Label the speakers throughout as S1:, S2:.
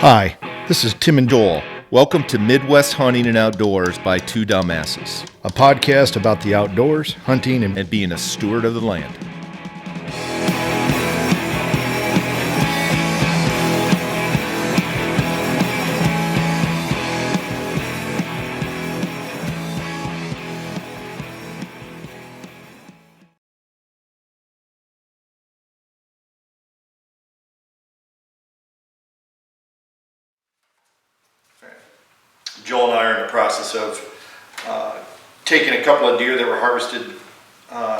S1: Hi, this is Tim and Joel. Welcome to Midwest Hunting and Outdoors by Two Dumbasses,
S2: a podcast about the outdoors, hunting,
S1: and being a steward of the land.
S3: Joel and I are in the process of taking a couple of deer that were harvested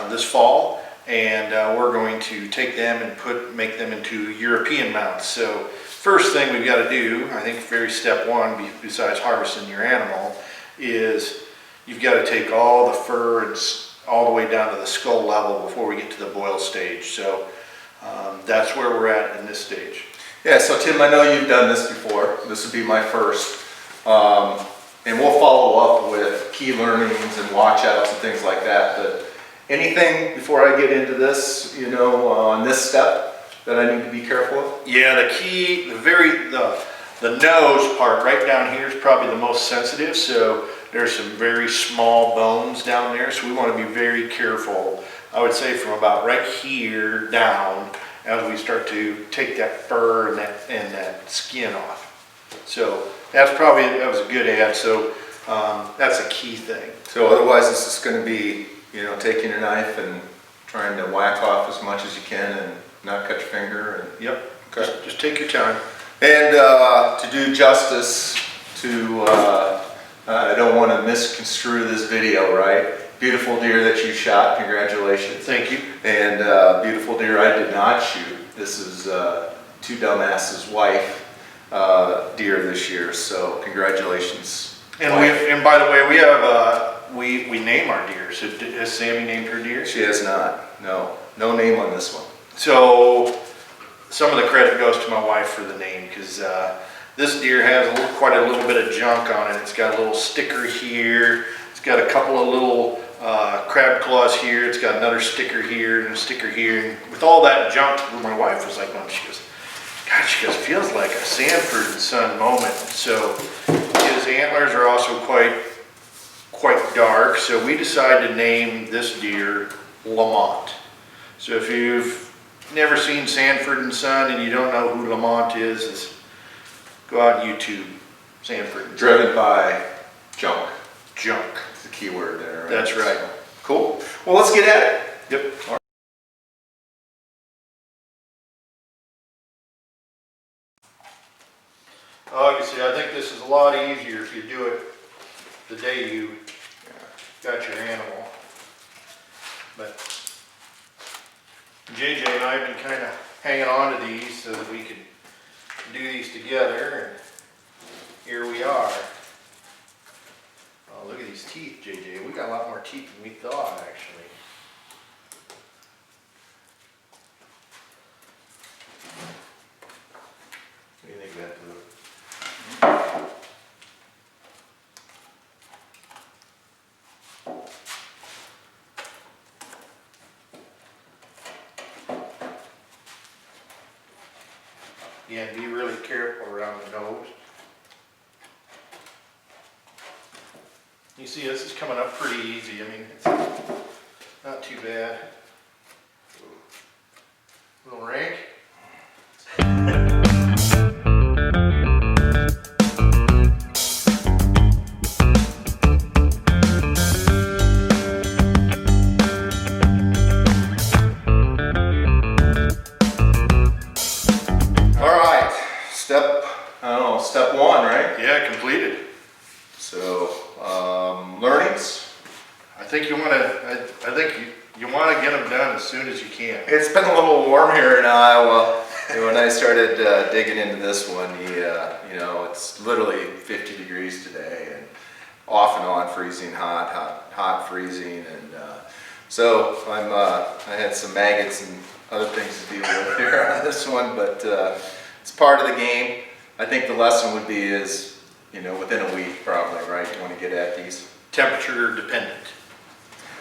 S3: this fall, and we're going to take them and make them into European mounts. So first thing we've got to do, I think very step one, besides harvesting your animal, is you've got to take all the fur and all the way down to the skull level before we get to the boil stage. So that's where we're at in this stage.
S4: Yeah, so Tim, I know you've done this before. This would be my first. And we'll follow up with key learnings and watch outs and things like that. But anything before I get into this, on this step that I need to be careful of?
S3: Yeah, the key, the nose part right down here is probably the most sensitive. So there's some very small bones down there. So we want to be very careful. I would say from about right here down as we start to take that fur and that skin off. So that was a good ad. So that's a key thing.
S4: So otherwise this is going to be, taking a knife and trying to whack off as much as you can and not cut your finger. And,
S3: Yep.
S4: Okay.
S3: Just take your time.
S4: And to do justice to, I don't want to misconstrue this video, right? Beautiful deer that you shot. Congratulations.
S3: Thank you.
S4: And beautiful deer I did not shoot. This is Two Dumbasses' wife. Deer this year, so congratulations.
S3: And by the way, we have we name our deer. So has Sammy named her deer?
S4: She has not. No name on this one.
S3: So some of the credit goes to my wife for the name, because this deer has quite a little bit of junk on it. It's got a little sticker here. It's got a couple of little crab claws here. It's got another sticker here and a sticker here. And with all that junk, my wife was like, she goes, feels like a Sanford and Son moment. So his antlers are also quite dark. So we decided to name this deer Lamont. So if you've never seen Sanford and Son and you don't know who Lamont is go out on YouTube, Sanford and Son.
S4: Driven by junk.
S3: Junk.
S4: It's the key word there. Right?
S3: That's right.
S4: So, cool. Well, let's get at it.
S3: Yep. Obviously, I think this is a lot easier if you do it the day you got your animal. But JJ and I have been kind of hanging on to these so that we could do these together, and here we are. Oh, look at these teeth, JJ. We got a lot more teeth than we thought, actually. What do you think of that, Blue? Yeah, be really careful around the nose. You see, this is coming up pretty easy. I mean, it's not too bad. A little rank.
S4: Step one, right?
S3: Yeah, completed.
S4: So, learnings.
S3: I think you want to. I think you want to get them done as soon as you can.
S4: It's been a little warm here in Iowa. And when I started digging into this one, it's literally 50 degrees today, and off and on freezing hot freezing, and so I had some maggots and other things to deal with here on this one, but it's part of the game. I think the lesson would be is, within a week probably, right? You want to get at these.
S3: Temperature dependent.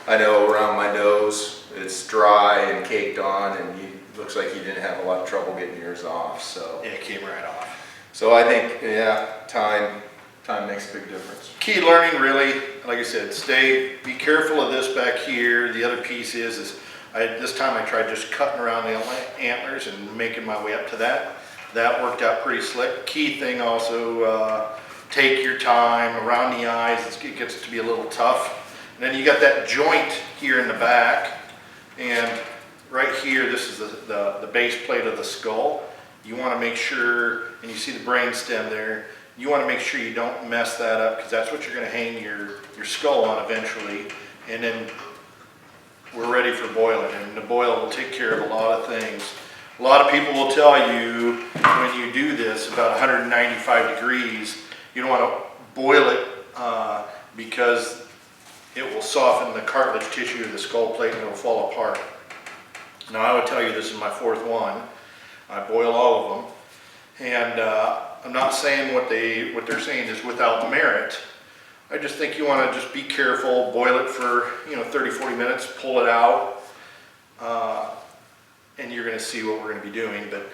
S4: I know around my nose it's dry and caked on, and looks like you didn't have a lot of trouble getting yours off. So
S3: Yeah, it came right off.
S4: So I think, yeah, time makes a big difference.
S3: Key learning, really, like I said, be careful of this back here. The other piece is this time I tried just cutting around the antlers and making my way up to that. That worked out pretty slick. Key thing also, take your time around the eyes. It gets to be a little tough. And then you got that joint here in the back, and right here, this is the base plate of the skull. You want to make sure, and you see the brain stem there, you want to make sure you don't mess that up, because that's what you're going to hang your skull on eventually. And then we're ready for boiling, and the boil will take care of a lot of things. A lot of people will tell you when you do this about 195 degrees, you don't want to boil it because it will soften the cartilage tissue of the skull plate and it will fall apart. Now I would tell you this is my fourth one. I boil all of them, and I'm not saying what they're saying is without merit. I just think you want to just be careful, boil it for 30-40 minutes, pull it out, and you're going to see what we're going to be doing. But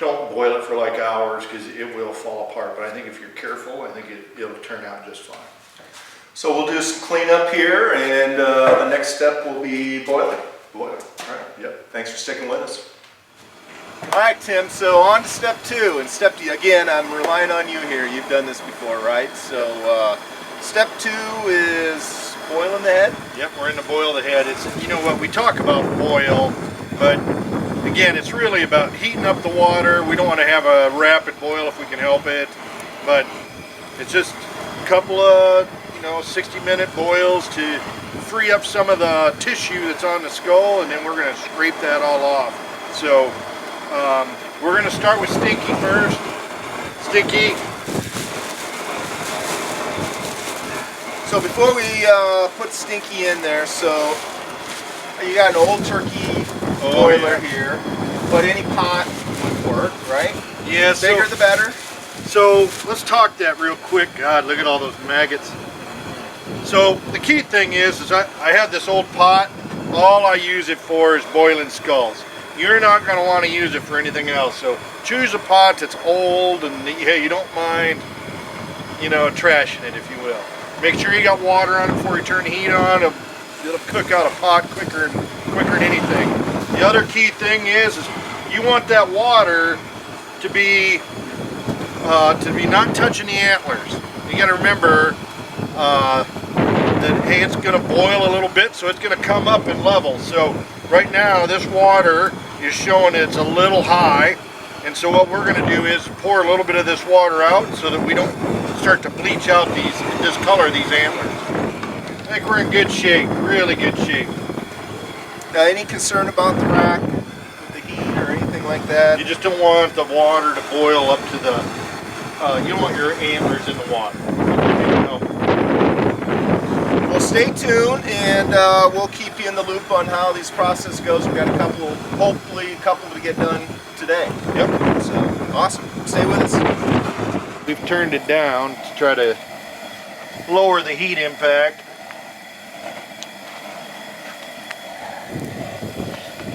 S3: don't boil it for like hours, because it will fall apart. But I think if you're careful, I think it'll turn out just fine.
S4: So we'll do some cleanup here, and the next step will be boiling.
S3: Boil. All right. Yep.
S4: Thanks for sticking with us. All right, Tim, so on to step 2. And step 2, again, I'm relying on you here. You've done this before, right? So step 2 is boiling the head.
S3: Yep, we're in the boil the head. It's, what we talk about boil, but again, it's really about heating up the water. We don't want to have a rapid boil if we can help it, but it's just a couple of 60-minute boils to free up some of the tissue that's on the skull, and then we're going to scrape that all off. So we're going to start with Stinky first. Stinky.
S4: So before we put Stinky in there, so you got an old turkey boiler here, but any pot would work, right?
S3: Yeah,
S4: the bigger the better.
S3: So let's talk that real quick. God, look at all those maggots. So the key thing is I have this old pot. All I use it for is boiling skulls. You're not going to want to use it for anything else. So choose a pot that's old and you don't mind, trashing it, if you will. Make sure you got water on it before you turn the heat on. It'll cook out a pot quicker than anything. The other key thing is you want that water to be not touching the antlers. You got to remember that, hey, it's going to boil a little bit, so it's going to come up in level. So right now this water is showing it's a little high, and so what we're going to do is pour a little bit of this water out so that we don't start to bleach out discolor these antlers. I think we're in good shape, really good shape.
S4: Now, any concern about the rack with the heat or anything like that?
S3: You just don't want the water to boil up to you don't want your antlers in the water.
S4: Well, stay tuned, and we'll keep you in the loop on how this process goes. We've got hopefully a couple to get done today.
S3: Yep.
S4: So, awesome. Stay with us.
S3: We've turned it down to try to lower the heat impact.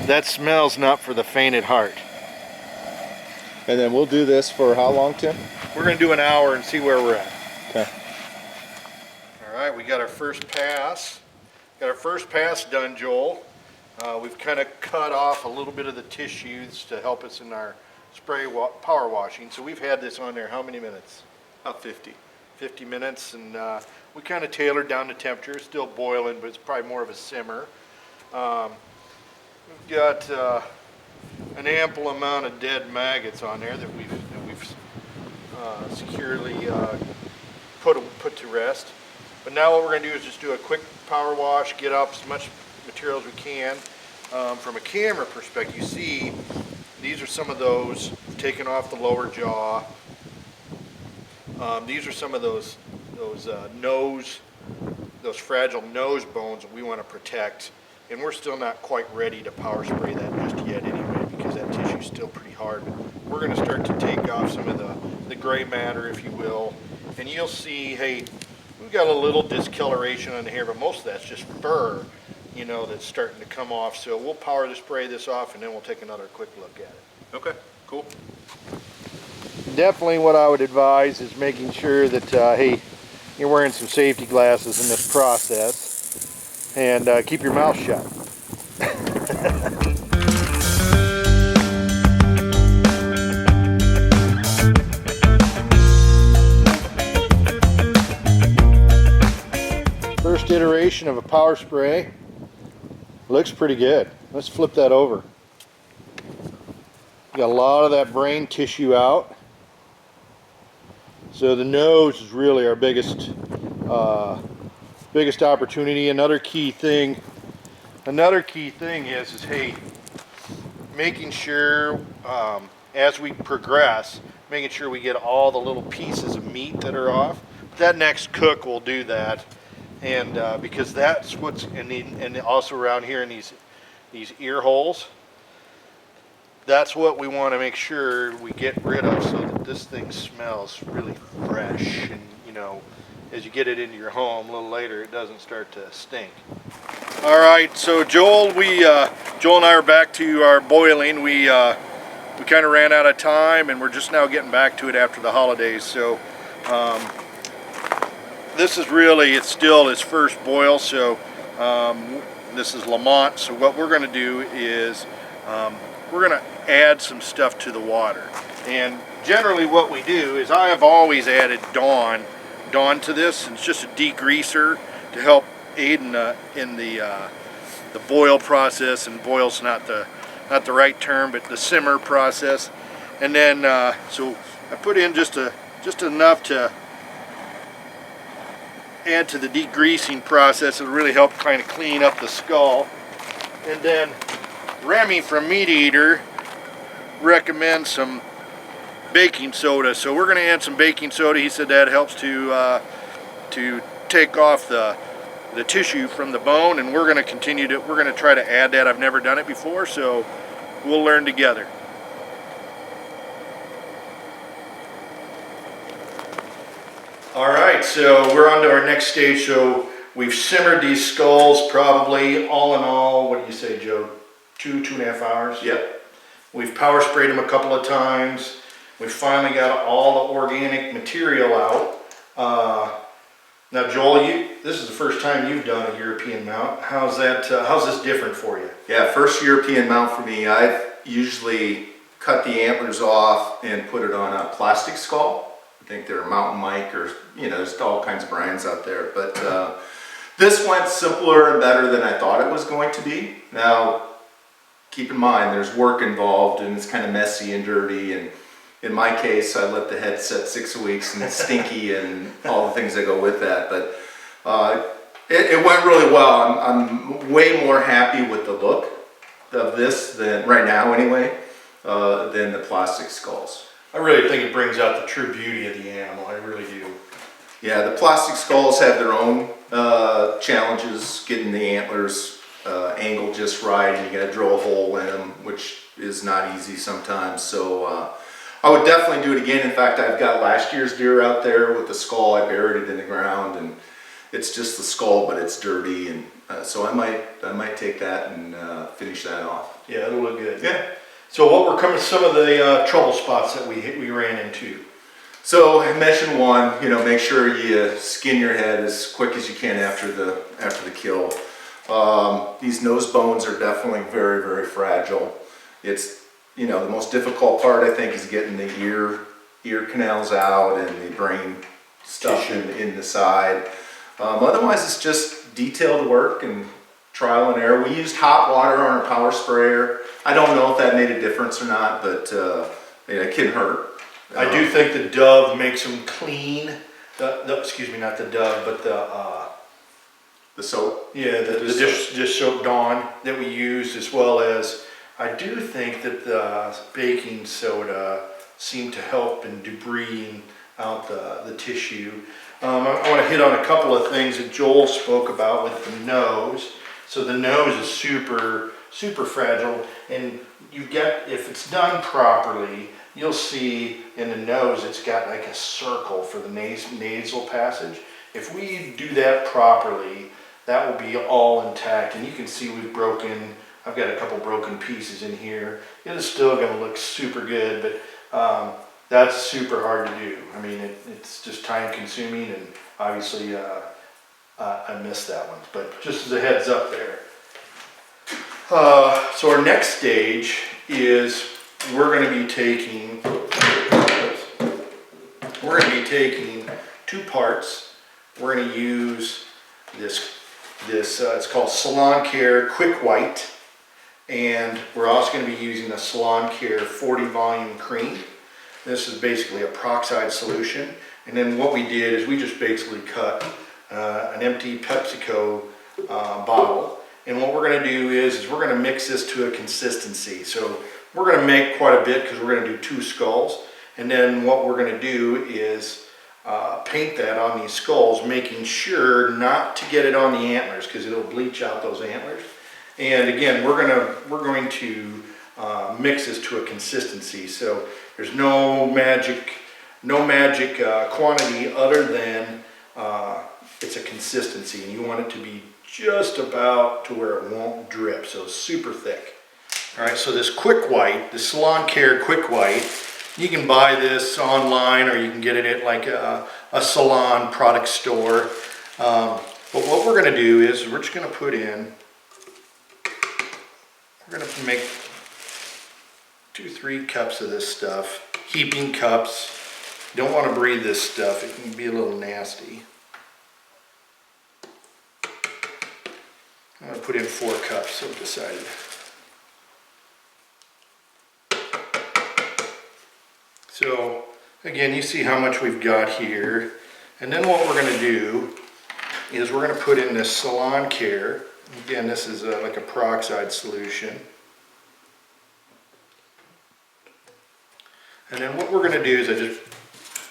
S3: That smell's not for the faint at heart.
S1: And then we'll do this for how long, Tim?
S3: We're going to do an hour and see where we're at.
S1: Okay.
S3: All right, we got our first pass. Got our first pass done, Joel. We've kind of cut off a little bit of the tissues to help us in our spray power washing. So we've had this on there how many minutes?
S4: About 50.
S3: 50 minutes, and we kind of tailored down the temperature. It's still boiling, but it's probably more of a simmer. We've got an ample amount of dead maggots on there that we've securely put to rest. But now what we're going to do is just do a quick power wash, get up as much material as we can. From a camera perspective, you see these are some of those taken off the lower jaw. These are some of those fragile nose bones that we want to protect. And we're still not quite ready to power spray that just yet anyway, because that tissue's still pretty hard. But we're going to start to take off some of the gray matter, if you will. And you'll see, hey, we've got a little discoloration on the hair, but most of that's just fur, that's starting to come off. So we'll power spray this off, and then we'll take another quick look at it.
S4: Okay, cool.
S2: Definitely what I would advise is making sure that, hey, you're wearing some safety glasses in this process, and keep your mouth shut. First iteration of a power spray. Looks pretty good. Let's flip that over. Got a lot of that brain tissue out. So the nose is really our biggest opportunity. Another key thing is hey, making sure as we progress, making sure we get all the little pieces of meat that are off. That next cook will do that, and because that's what's and also around here in these ear holes. That's what we want to make sure we get rid of, so that this thing smells really fresh, and you know, as you get it into your home a little later, it doesn't start to stink. All right, so Joel and I are back to our boiling. We kind of ran out of time, and we're just now getting back to it after the holidays. So this is really, it's still its first boil. So this is Lamont. So what we're going to do is we're going to add some stuff to the water. And generally what we do is, I have always added Dawn to this. It's just a degreaser to help aid in the boil process, and boil's not the right term, but the simmer process. And then so I put in just enough to add to the degreasing process. It'll really help kind of clean up the skull. And then Remy from Meat Eater recommends some baking soda, so we're going to add some baking soda. He said that helps to take off the tissue from the bone, and we're going to try to add that. I've never done it before, so we'll learn together.
S3: All right, so we're on to our next stage. So we've simmered these skulls probably, all in all, what do you say, Joe? 2.5 hours?
S4: Yep.
S3: We've power sprayed them a couple of times. We finally got all the organic material out. Now, Joel, this is the first time you've done a European mount. How's this different for you?
S4: Yeah, first European mount for me. I've usually cut the antlers off and put it on a plastic skull. I think they're Mountain Mike, or there's all kinds of brands out there. But this went simpler and better than I thought it was going to be. Now, keep in mind, there's work involved, and it's kind of messy and dirty, and in my case, I let the head set 6 weeks, and it's stinky and all the things that go with that. But it went really well. I'm way more happy with the look of this than right now, anyway, than the plastic skulls.
S3: I really think it brings out the true beauty of the animal. I really do.
S4: Yeah, the plastic skulls have their own challenges, getting the antlers angled just right, and you got to drill a hole in them, which is not easy sometimes. So I would definitely do it again. In fact, I've got last year's deer out there with the skull. I buried it in the ground, and it's just the skull, but it's dirty, and so I might take that and finish that off.
S3: Yeah, it'll look good.
S4: Yeah.
S3: So what were some of the trouble spots that we ran into?
S4: So I mentioned one. Make sure you skin your head as quick as you can after the kill. These nose bones are definitely very, very fragile. It's the most difficult part, I think, is getting the ear canals out and the brain stuff in the side. Otherwise, it's just detailed work and trial and error. We used hot water on our power sprayer. I don't know if that made a difference or not, but it can hurt.
S3: I do think the Dove makes them clean. Excuse me, not the Dove, but
S4: the soap.
S3: Yeah, the dish soap Dawn that we used, as well as I do think that the baking soda seemed to help in debris out the tissue. I want to hit on a couple of things that Joel spoke about with the nose. So the nose is super, super fragile, and if it's done properly, you'll see in the nose it's got like a circle for the nasal passage. If we do that properly, that will be all intact, and you can see I've got a couple broken pieces in here. It is still going to look super good, but that's super hard to do. I mean, it's just time consuming, and obviously I missed that one, but just as a heads up there. So our next stage is we're going to be taking two parts. We're going to use this it's called Salon Care Quick White, and we're also going to be using the Salon Care 40 volume cream. This is basically a peroxide solution, and then what we did is we just basically cut an empty PepsiCo bottle, and what we're going to do is we're going to mix this to a consistency. So we're going to make quite a bit because we're going to do 2 skulls, and then what we're going to do is paint that on these skulls, making sure not to get it on the antlers because it'll bleach out those antlers. And again, we're going to mix this to a consistency. So there's no magic quantity other than it's a consistency, and you want it to be just about to where it won't drip, so super thick. All right, so this Quick White, the Salon Care Quick White, you can buy this online or you can get it at like a salon product store. But what we're going to do is we're just going to put in, we're going to make 2-3 cups of this stuff, heaping cups. You don't want to breathe this stuff, it can be a little nasty. I'm going to put in 4 cups, so I've decided. So again, you see how much we've got here. And then what we're going to do is we're going to put in this Salon Care. Again, this is like a peroxide solution. And then what we're going to do is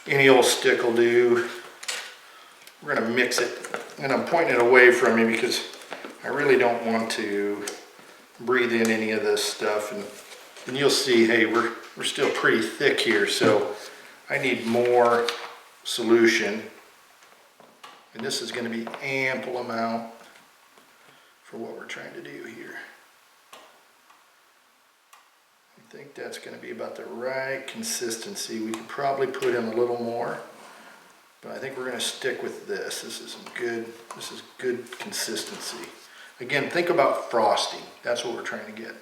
S3: any old stick will do. We're going to mix it. And I'm pointing it away from you because I really don't want to breathe in any of this stuff. And you'll see, hey, we're still pretty thick here, so I need more solution. And this is going to be ample amount for what we're trying to do here. I think that's going to be about the right consistency. We could probably put in a little more, but I think we're going to stick with this. This is good consistency. Again, think about frosting. That's what we're trying to get.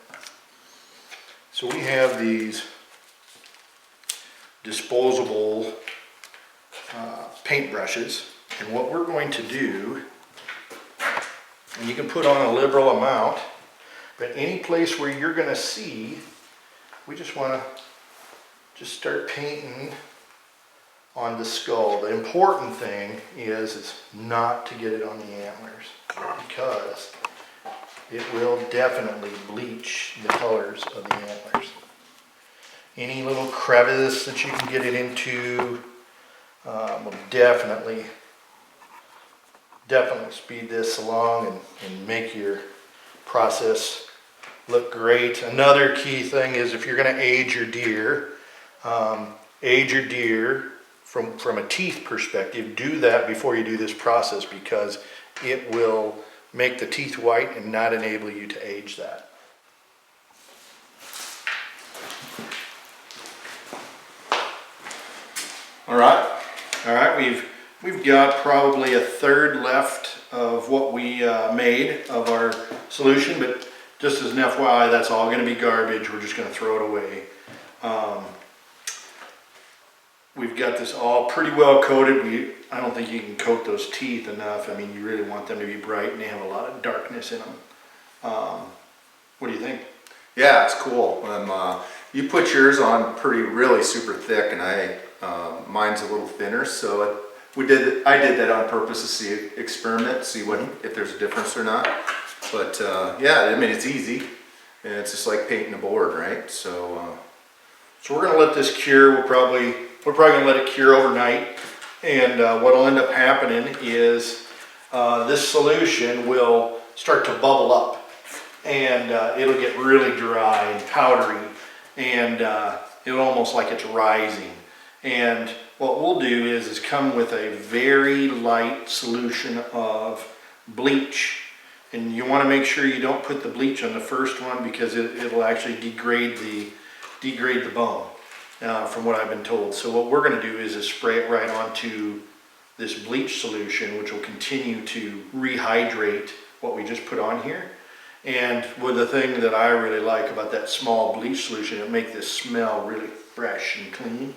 S3: So we have these disposable paint brushes, and what we're going to do, and you can put on a liberal amount, but any place where you're going to see, we just want to just start painting on the skull. The important thing is not to get it on the antlers, because it will definitely bleach the colors of the antlers. Any little crevice that you can get it into will definitely speed this along and make your process look great. Another key thing is if you're going to age your deer from a teeth perspective, do that before you do this process, because it will make the teeth white and not enable you to age that. All right, we've got probably a third left of what we made of our solution, but just as an FYI, that's all going to be garbage. We're just going to throw it away. We've got this all pretty well coated. I don't think you can coat those teeth enough. I mean, you really want them to be bright, and they have a lot of darkness in them. What do you think?
S4: Yeah, it's cool. You put yours on really super thick, and mine's a little thinner. So I did that on purpose to see if there's a difference or not. But yeah, I mean, it's easy, and it's just like painting a board, right? So
S3: we're going to let this cure. We're probably going to let it cure overnight, and what'll end up happening is this solution will start to bubble up, and it'll get really dry and powdery, and it'll almost like it's rising. And what we'll do is come with a very light solution of bleach. And you want to make sure you don't put the bleach on the first one, because it'll actually degrade the bone. from what I've been told. So what we're gonna do is spray it right onto this bleach solution, which will continue to rehydrate what we just put on here. And with the thing that I really like about that small bleach solution, it'll make this smell really fresh and clean.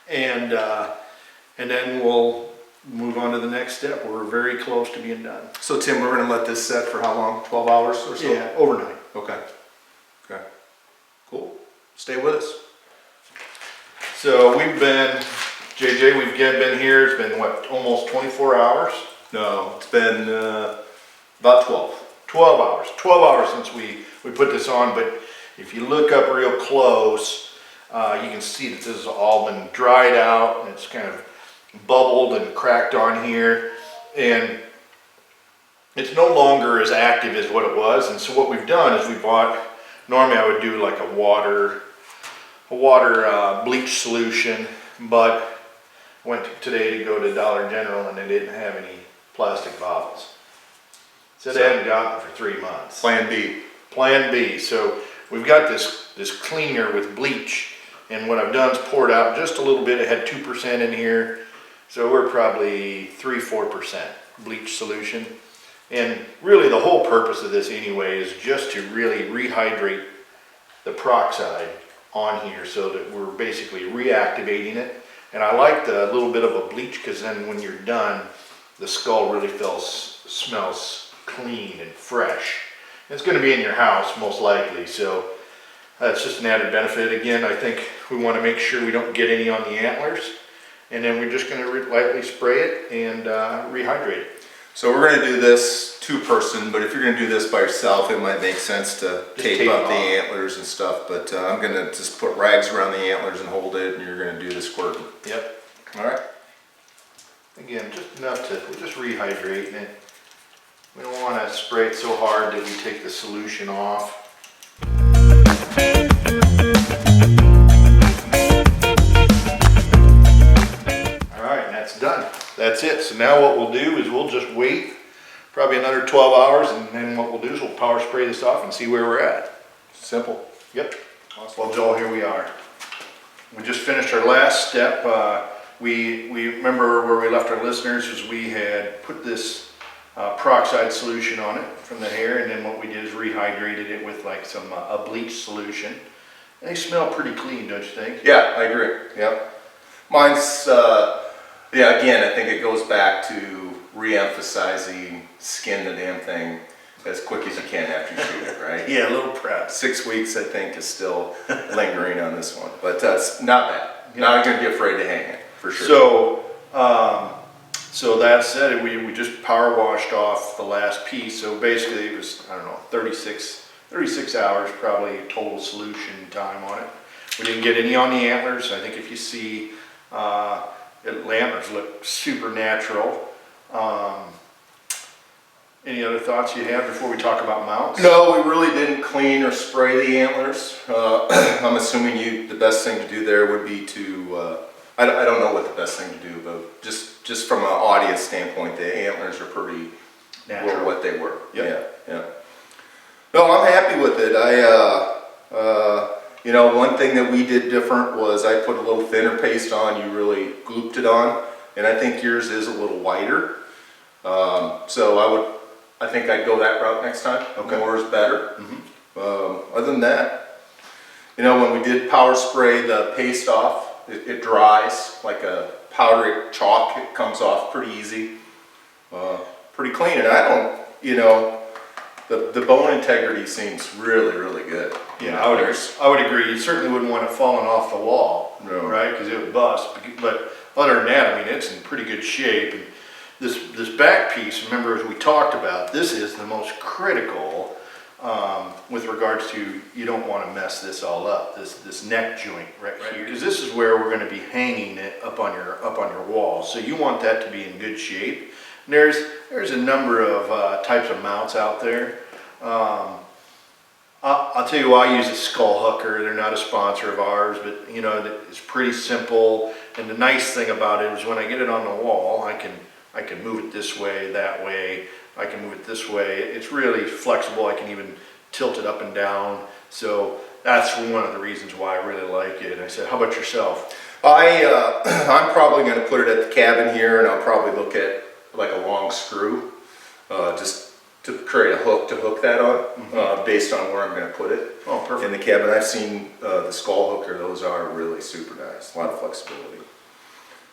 S3: And then we'll move on to the next step. We're very close to being done.
S4: So Tim, we're gonna let this set for how long? 12 hours or so?
S3: Yeah, overnight.
S4: Okay. Okay. Cool. Stay with us.
S3: So JJ, we've been here, it's been what, almost 24 hours?
S4: No, it's been about 12.
S3: 12 hours. 12 hours since we put this on, but if you look up real close, you can see that this has all been dried out and it's kind of bubbled and cracked on here. And it's no longer as active as what it was. And so what we've done is we bought, normally I would do like a water bleach solution, but I went today to go to Dollar General and they didn't have any plastic bottles. So they hadn't gotten for 3 months.
S4: Plan B.
S3: Plan B. So we've got this cleaner with bleach, and what I've done is poured out just a little bit. It had 2% in here, so we're probably 3-4% bleach solution. And really the whole purpose of this anyway is just to really rehydrate the peroxide on here so that we're basically reactivating it. And I like the little bit of a bleach because then when you're done, the skull really smells clean and fresh. It's going to be in your house most likely, so that's just an added benefit. Again, I think we want to make sure we don't get any on the antlers, and then we're just going to lightly spray it and rehydrate it.
S4: So we're gonna do this two-person, but if you're gonna do this by yourself, it might make sense to tape up the antlers and stuff, but I'm gonna just put rags around the antlers and hold it, and you're gonna do the squirting.
S3: Yep.
S4: All right?
S3: Again, just enough we're just rehydrating it. We don't want to spray it so hard that we take the solution off. All right, and that's done. That's it. So now what we'll do is we'll just wait probably another 12 hours, and then what we'll do is we'll power spray this off and see where we're at.
S4: Simple.
S3: Yep. Well, Joel, here we are. We just finished our last step. We remember where we left our listeners was we had put this peroxide solution on it from the hair, and then what we did is rehydrated it with like some a bleach solution. And they smell pretty clean, don't you think?
S4: Yeah, I agree. Yep. Mine's, yeah, again, I think it goes back to re-emphasizing skin the damn thing as quick as you can after you shoot it, right?
S3: Yeah, a little prep.
S4: 6 weeks, I think, is still lingering on this one, but that's not bad. Not gonna be afraid to hang it, for sure.
S3: So that said, we just power washed off the last piece. So basically it was, I don't know, 36 hours probably total solution time on it. We didn't get any on the antlers. I think if you see, the antlers look super natural. Any other thoughts you have before we talk about mounts?
S4: No, we really didn't clean or spray the antlers. I'm assuming the best thing to do there would be to, I don't know what the best thing to do, but just from an audience standpoint, the antlers are pretty
S3: Natural.
S4: were what they were.
S3: Yep.
S4: Yeah. No, I'm happy with it. You know, one thing that we did different was I put a little thinner paste on. You really glooped it on, and I think yours is a little whiter. So I think I'd go that route next time.
S3: Okay.
S4: More is better. Other than that, you know, when we did power spray the paste off, it dries like a powdery chalk. It comes off pretty easy, pretty clean. And I don't, you know, the bone integrity seems really, really good.
S3: Yeah, I would agree. You certainly wouldn't want it falling off the wall,
S4: No.
S3: right? Because it would bust. But other than that, I mean, it's in pretty good shape. And this back piece, remember as we talked about, this is the most critical with regards to, you don't want to mess this all up. This neck joint right here, because this is where we're going to be hanging it up on your wall. So you want that to be in good shape. And there's a number of types of mounts out there. I'll tell you why I use a Skull Hooker. They're not a sponsor of ours, but you know, it's pretty simple. And the nice thing about it is when I get it on the wall, I can move it this way, that way. I can move it this way. It's really flexible. I can even tilt it up and down. So that's one of the reasons why I really like it. I said, how about yourself?
S4: I'm probably going to put it at the cabin here, and I'll probably look at like a long screw, just to create a hook to hook that on, based on where I'm going to put it.
S3: Oh, perfect.
S4: In the cabin, I've seen the skull hooker; those are really super nice. A lot of flexibility.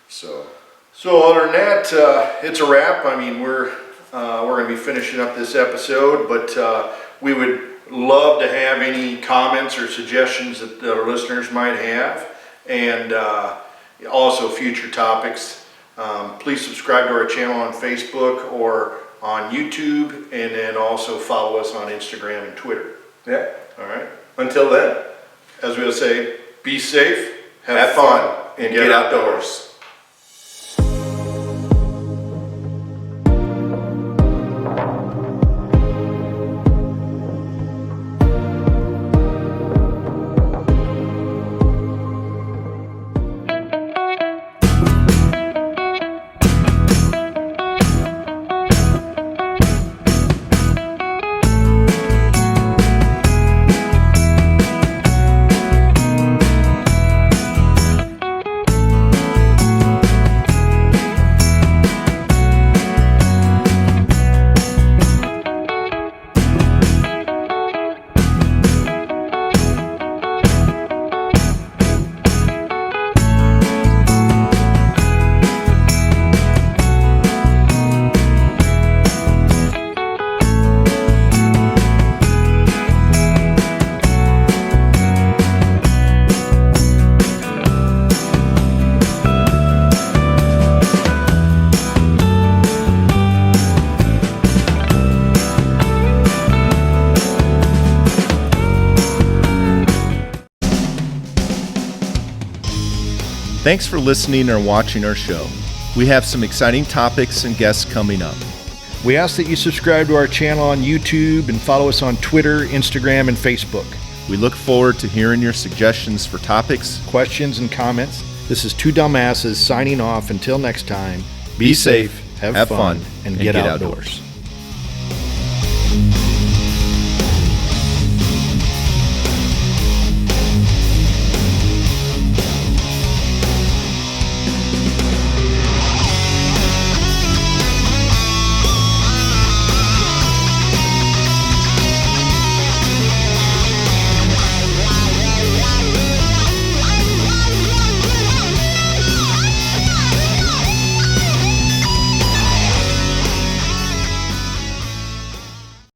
S4: So
S3: So other than that, it's a wrap. I mean, we're going to be finishing up this episode, but we would love to have any comments or suggestions that our listeners might have, and also future topics. Please subscribe to our channel on Facebook or on YouTube, and then also follow us on Instagram and Twitter.
S4: yeah.
S3: All right.
S4: Until then,
S3: As we'll say, be safe,
S4: have fun, and get outdoors.
S1: Thanks for listening or watching our show. We have some exciting topics and guests coming up.
S5: We ask that you subscribe to our channel on YouTube and follow us on Twitter, Instagram, and Facebook.
S1: We look forward to hearing your suggestions for topics.
S5: Questions and comments. This is Two Dumbasses signing off. Until next time,
S1: Be safe,
S5: have fun, and get outdoors.